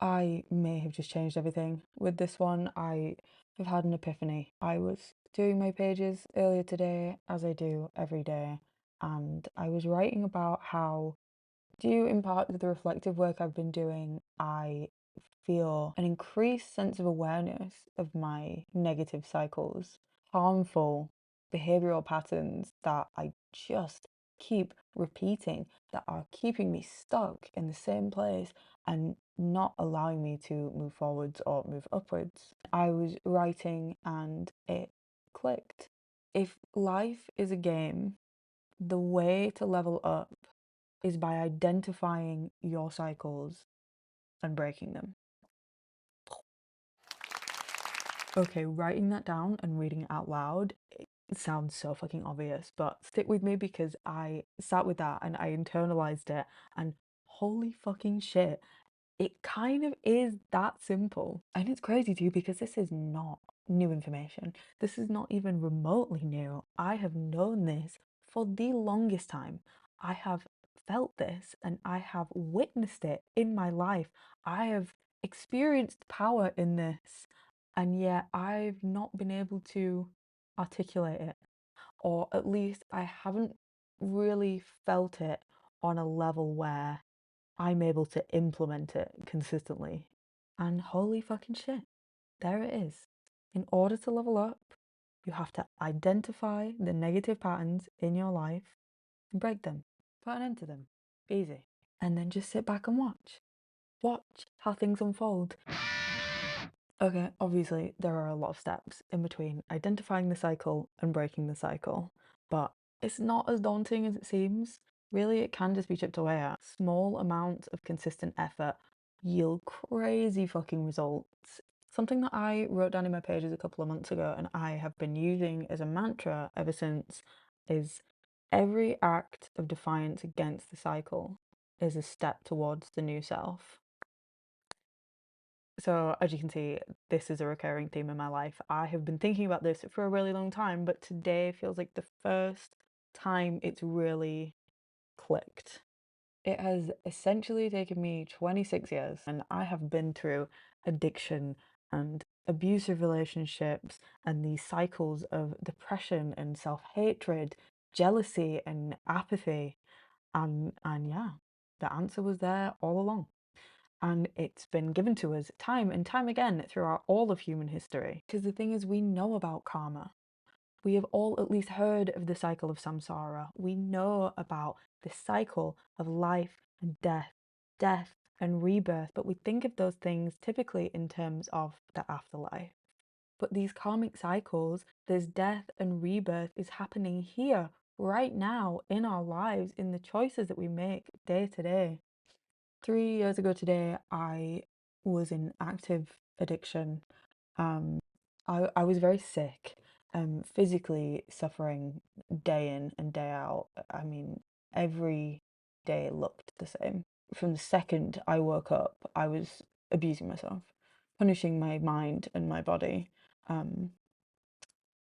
I may have just changed everything. With this one, I have had an epiphany. I was doing my pages earlier today, as I do every day, and I was writing about how, due in part to the reflective work I've been doing, I feel an increased sense of awareness of my negative cycles, harmful behavioral patterns that I just keep repeating, that are keeping me stuck in the same place and not allowing me to move forwards or move upwards. I was writing and it clicked. If life is a game, the way to level up is by identifying your cycles and breaking them. Okay, writing that down and reading it out loud, it sounds so fucking obvious, but stick with me because I sat with that and I internalized it, and holy fucking shit, it kind of is that simple. And it's crazy too because this is not new information. This is not even remotely new. I have known this for the longest time. I have felt this and I have witnessed it in my life. I have experienced power in this, and yet I've not been able to articulate it, or at least I haven't really felt it on a level where I'm able to implement it consistently. And holy fucking shit, there it is. In order to level up, you have to identify the negative patterns in your life and break them, put an end to them. Easy. And then just sit back and watch. Watch how things unfold. Okay, obviously, there are a lot of steps in between identifying the cycle and breaking the cycle, but it's not as daunting as it seems. Really, it can just be chipped away at. Small amounts of consistent effort yield crazy fucking results. Something that I wrote down in my pages a couple of months ago and I have been using as a mantra ever since is every act of defiance against the cycle is a step towards the new self. So, as you can see, this is a recurring theme in my life. I have been thinking about this for a really long time, but today feels like the first time it's really clicked. It has essentially taken me 26 years, and I have been through addiction and abusive relationships and these cycles of depression and self-hatred, jealousy and apathy. And yeah, the answer was there all along. And it's been given to us time and time again throughout all of human history. Because the thing is, we know about karma. We have all at least heard of the cycle of samsara. We know about the cycle of life and death, death and rebirth, but we think of those things typically in terms of the afterlife. But these karmic cycles, this death and rebirth is happening here, right now, in our lives, in the choices that we make day to day. 3 years ago today, I was in active addiction. Um, I was very sick, physically suffering day in and day out. I mean, every day looked the same. From the second I woke up, I was abusing myself, punishing my mind and my body. Um,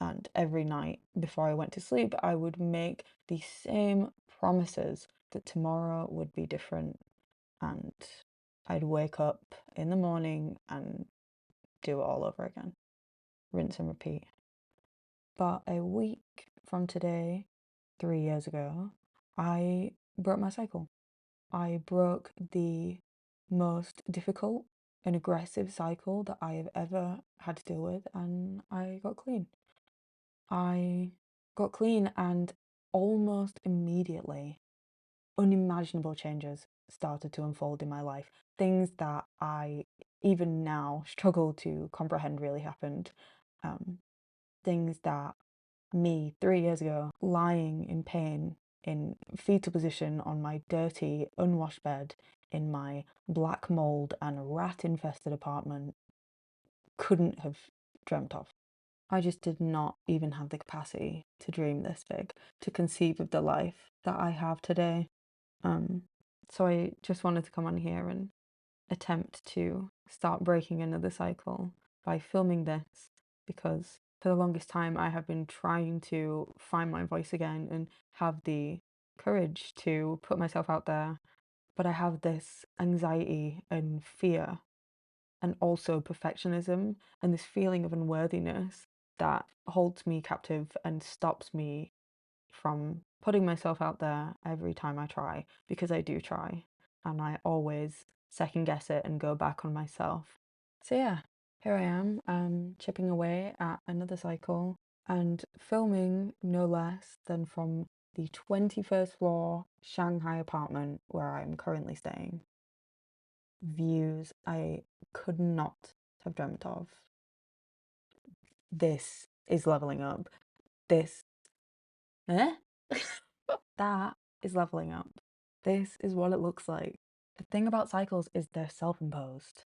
and every night before I went to sleep, I would make the same promises that tomorrow would be different, and I'd wake up in the morning and do it all over again, rinse and repeat. But a week from today, 3 years ago, I broke my cycle. I broke the most difficult and aggressive cycle that I have ever had to deal with, and I got clean. I got clean, and almost immediately unimaginable changes started to unfold in my life. Things that I even now struggle to comprehend really happened. Um, Things that me 3 years ago, lying in pain in fetal position on my dirty, unwashed bed in my black mold and rat infested apartment, couldn't have dreamt of. I just did not even have the capacity to dream this big, to conceive of the life that I have today. Um, so I just wanted to come on here and attempt to start breaking another cycle by filming this, because for the longest time I have been trying to find my voice again and have the courage to put myself out there, but I have this anxiety and fear and also perfectionism and this feeling of unworthiness that holds me captive and stops me from putting myself out there every time I try, because I do try and I always second guess it and go back on myself. So yeah, here I am, chipping away at another cycle and filming no less than from the 21st floor Shanghai apartment where I'm currently staying. Views I could not have dreamt of. This is leveling up. This, eh? That is leveling up. This is what it looks like. The thing about cycles is they're self-imposed.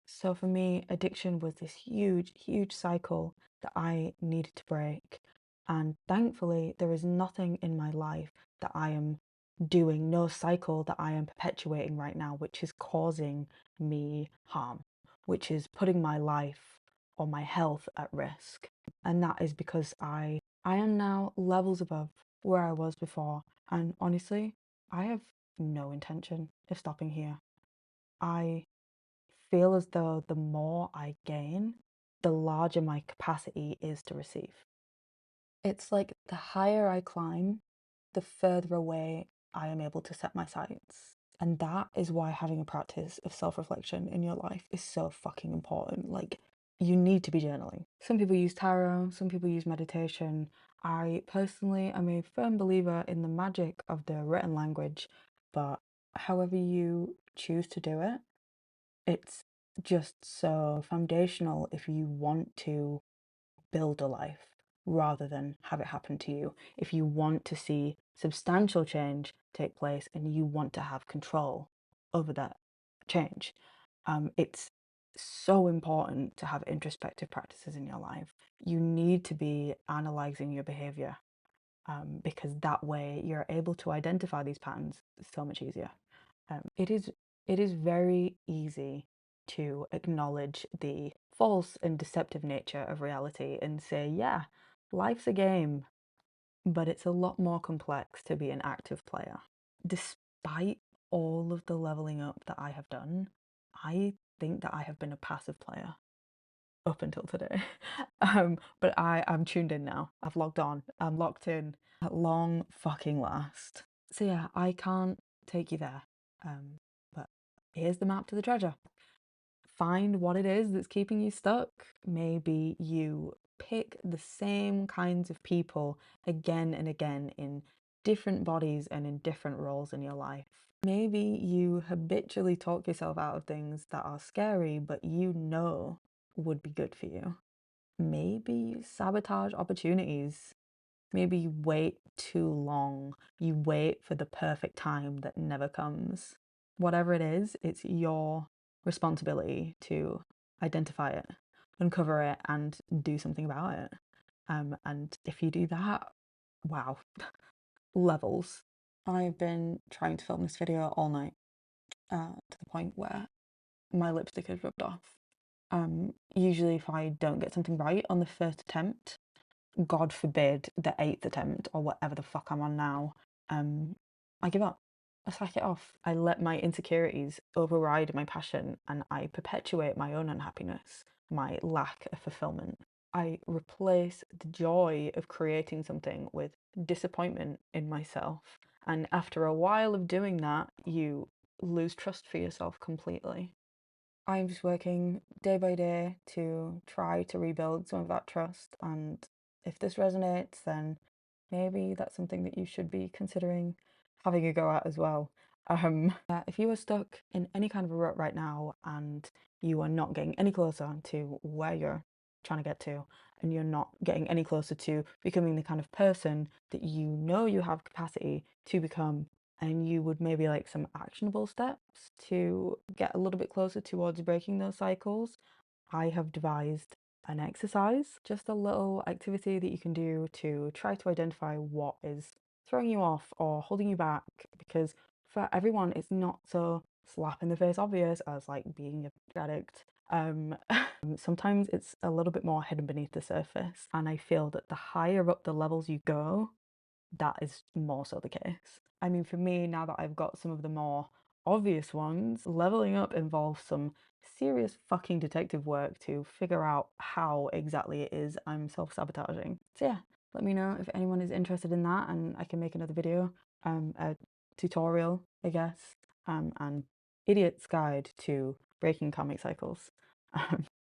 So for me, addiction was this huge, huge cycle that I needed to break. And thankfully, there is nothing in my life that I am doing, no cycle that I am perpetuating right now, which is causing me harm, which is putting my life or my health at risk. And that is because I am now levels above where I was before. And honestly, I have no intention of stopping here. I feel as though the more I gain, the larger my capacity is to receive. It's like the higher I climb, the further away I am able to set my sights. And that is why having a practice of self-reflection in your life is so fucking important. Like, you need to be journaling. Some people use tarot, some people use meditation. I personally am a firm believer in the magic of the written language, but however you choose to do it, it's just so foundational if you want to build a life rather than have it happen to you. If you want to see substantial change take place and you want to have control over that change, it's so important to have introspective practices in your life. You need to be analyzing your behavior, because that way you're able to identify these patterns so much easier. It is very easy to acknowledge the false and deceptive nature of reality and say, yeah, life's a game, but it's a lot more complex to be an active player. Despite all of the leveling up that I have done, I think that I have been a passive player up until today. But I'm tuned in now. I've logged on. I'm locked in at long fucking last. So yeah, I can't take you there. But here's the map to the treasure. Find what it is that's keeping you stuck. Maybe you pick the same kinds of people again and again in different bodies and in different roles in your life. Maybe you habitually talk yourself out of things that are scary, but you know would be good for you. Maybe you sabotage opportunities. Maybe you wait too long. You wait for the perfect time that never comes. Whatever it is, it's your responsibility to identify it, uncover it, and do something about it. And if you do that, wow, levels. I've been trying to film this video all night, to the point where my lipstick has rubbed off. Usually if I don't get something right on the first attempt, God forbid the 8th attempt or whatever the fuck I'm on now, I give up. I sack it off. I let my insecurities override my passion and I perpetuate my own unhappiness, my lack of fulfillment. I replace the joy of creating something with disappointment in myself. And after a while of doing that, you lose trust for yourself completely. I'm just working day by day to try to rebuild some of that trust. And if this resonates, then maybe that's something that you should be considering having a go at as well. If you are stuck in any kind of a rut right now and you are not getting any closer to where you're trying to get to, and you're not getting any closer to becoming the kind of person that you know you have capacity to become, and you would maybe like some actionable steps to get a little bit closer towards breaking those cycles, I have devised an exercise, just a little activity that you can do to try to identify what is throwing you off or holding you back, because for everyone it's not so slap in the face obvious as like being a addict. Sometimes it's a little bit more hidden beneath the surface, and I feel that the higher up the levels you go, that is more so the case. I mean, for me, now that I've got some of the more obvious ones. Leveling up involves some serious fucking detective work to figure out how exactly it is I'm self-sabotaging. So yeah, let me know if anyone is interested in that, and I can make another video, a tutorial, I guess, and idiot's guide to breaking karmic cycles.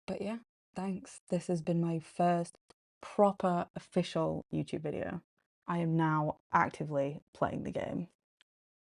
But yeah, thanks. This has been my first proper official YouTube video. I am now actively playing the game.